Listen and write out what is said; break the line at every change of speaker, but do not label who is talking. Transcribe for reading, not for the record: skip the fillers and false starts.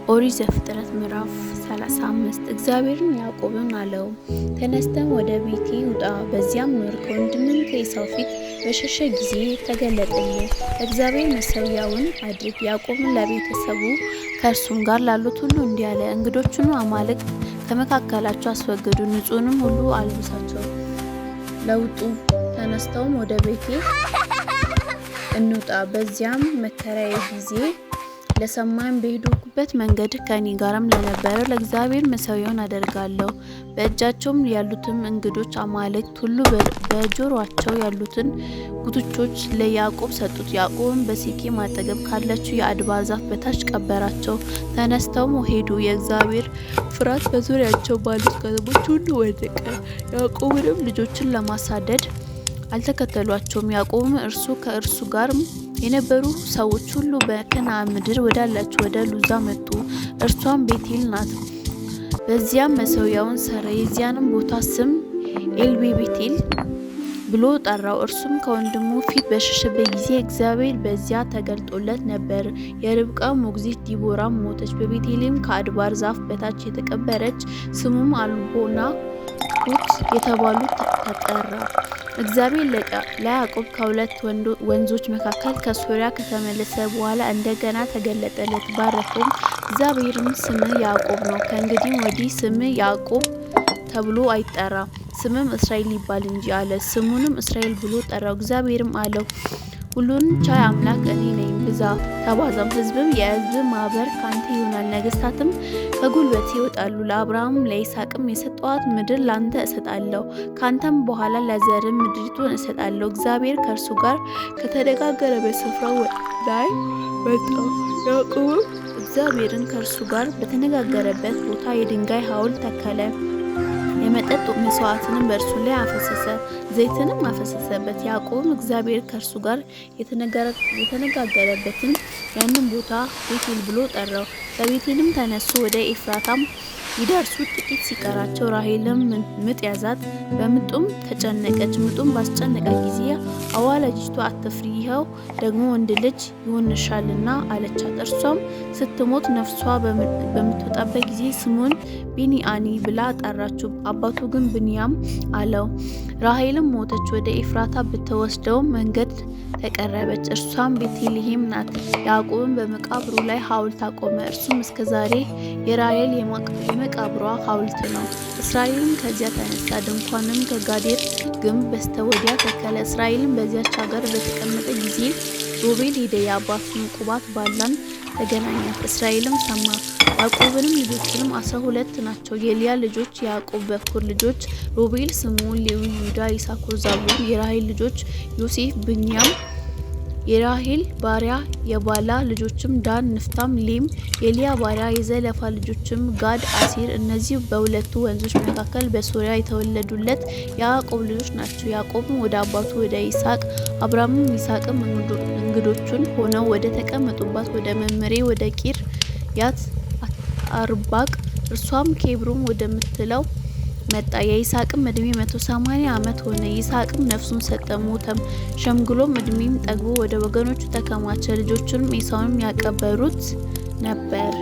ኦሪት ዘፍጥረት ምዕራፍ 35 እግዚአብሔርም ያዕቆብን አለው፣ ተነስተህ ወደ ቤቴ ውጣ፣ በዚያም ኑር። ከወንድምህ ከዔሳው ፊት በሸሸ ጊዜ ተገለጠልህ። እግዚአብሔር መሠዊያውን አድርግ። ያዕቆብም ለቤተሰቡ ከእርሱም ጋር ላሉት ሁሉ እንዲህ አለ፣ እንግዶቹን አማልክት ከመካከላቸው አስወግዱ፣ ንጹሕንም ሁሉ አልብሳቸው። ለውጡ። ተነስተውም ወደ ቤቴ እንውጣ፣ በዚያም መከራዬ ጊዜ ለሰማኝ በሄድኩበት መንገድ ከእኔ ጋርም ለነበረው ለእግዚአብሔር መሠዊያውን አደርጋለሁ። በእጃቸውም ያሉትን እንግዶች አማልክት ሁሉ በጆሮአቸው ያሉትን ጉትቾች ለያዕቆብ ሰጡት። ያዕቆብም በሴኬም አጠገብ ካለችው የአድባር ዛፍ በታች ቀበራቸው። ተነስተውም ሄዱ። የእግዚአብሔር ፍርሃት በዙሪያቸው ባሉት ከተሞች ሁሉ ወደቀ። ያዕቆብንም ልጆችን ለማሳደድ አልተከተሏቸውም። ያዕቆብም ከእርሱ ጋርም የነበሩ ሰዎች ሁሉ በከነዓን ምድር ወዳለችው ወደ ሉዛ መጡ። እርሷም ቤቴል ናት። በዚያም መሠዊያውን ሠራ። የዚያንም ቦታ ስም ኤልቤቤቴል ብሎ ጠራው። እርሱም ከወንድሙ ፊት በሸሸበት ጊዜ እግዚአብሔር በዚያ ተገልጦለት ነበር። የርብቃ ሞግዚት ዲቦራም ሞተች፣ በቤቴልም ከአድባር ዛፍ በታች የተቀበረች። ስሙም አልቦና ሩት የተባሉት ተጠራ። እግዚአብሔር ለያዕቆብ ከሁለት ወንዞች መካከል ከሶርያ ከተመለሰ በኋላ እንደገና ተገለጠለት፣ ባረከውም። እግዚአብሔርም ስምህ ያዕቆብ ነው፣ ከእንግዲህ ወዲህ ስምህ ያዕቆብ ተብሎ አይጠራም፣ ስምም እስራኤል ይባል እንጂ አለ። ስሙንም እስራኤል ብሎ ጠራው። እግዚአብሔርም አለው፣ ሁሉን ቻይ አምላክ እኔ ነኝ፣ ብዛ ተባዛም። ሕዝብም የሕዝብ ማኅበር ካንተ ይሆናል፣ ነገሥታትም ከጉልበት ይወጣሉ። ለአብርሃምም ለይስሐቅም የሰጠኋት ምድር ላንተ እሰጣለሁ፣ ካንተም በኋላ ለዘርህ ምድሪቱን እሰጣለሁ። እግዚአብሔር ከእርሱ ጋር ከተነጋገረበት ስፍራ ላይ ወጣ። ያዕቆብም እግዚአብሔርን ከእርሱ ጋር በተነጋገረበት ቦታ የድንጋይ ሐውልት ተከለ። የመጠጥ መስዋዕትንም በእርሱ ላይ አፈሰሰ፣ ዘይትንም አፈሰሰበት። ያዕቆብም እግዚአብሔር ከእርሱ ጋር የተነጋገረበትን ያንን ቦታ ቤቴል ብሎ ጠራው። ከቤቴልም ተነሱ፣ ወደ ኤፍራታም ሊደርሱ ጥቂት ሲቀራቸው ራሔልም ምጥ ያዛት፣ በምጡም ተጨነቀች። ምጡም ባስጨነቃት ጊዜ አዋላጅቱ አትፍሪ፣ ይኸው ደግሞ ወንድ ልጅ ይሆንሻልና አለቻት። እርሷም ስትሞት ነፍሷ በምትወጣበት ጊዜ ስሙን ቢንያኒ ብላ ጠራችው፣ አባቱ ግን ብንያም አለው። ራሔልም ሞተች፣ ወደ ኤፍራታ ብትወስደው መንገድ ተቀረበች፣ እርሷም ቤተልሔም ናት። ያዕቆብም በመቃብሩ ላይ ሐውልት አቆመ፣ እርሱም እስከ ዛሬ የራሔል የመቃብሯ ሐውልት ነው። እስራኤልም ከዚያ ተነሳ፣ ድንኳንም ከጋዴር ግንብ በስተወዲያ ተከለ። እስራኤልም በዚያች ሀገር በተቀመጠ ጊዜ ሮቤል ሄደ፣ የአባቱን ቁባት ባላን ተገናኛት። እስራኤልም ሰማ። ያዕቆብንም ልጆቹንም 12 ናቸው። የልያ ልጆች የያዕቆብ በኵር ልጆች ሮቤል፣ ስምዖን፣ ሌዊ፣ ይሁዳ፣ ይሳኮር፣ ዛብሎን። የራሔል ልጆች ዮሴፍ፣ ብንያም። የራሔል ባሪያ የባላ ልጆችም ዳን፣ ንፍታም፣ ሌም። የልያ ባሪያ የዘለፋ ልጆችም ጋድ፣ አሴር። እነዚህ በሁለቱ ወንዞች መካከል በሶርያ የተወለዱለት የያዕቆብ ልጆች ናቸው። ያዕቆብም ወደ አባቱ ወደ ይስሐቅ አብርሃምም ይስሐቅም እንግዶቹን ሆነው ወደ ተቀመጡባት ወደ መምሬ ወደ ቂርያት አርባቅ እርሷም ኬብሮን ወደምትለው መጣ። የይስሐቅም ዕድሜ 180 ዓመት ሆነ። ይስሐቅም ነፍሱን ሰጠ፣ ሞተም፣ ሸምግሎም ዕድሜም ጠግቦ ወደ ወገኖቹ ተከማቸ። ልጆቹንም ኤሳውንም ያቀበሩት ነበር።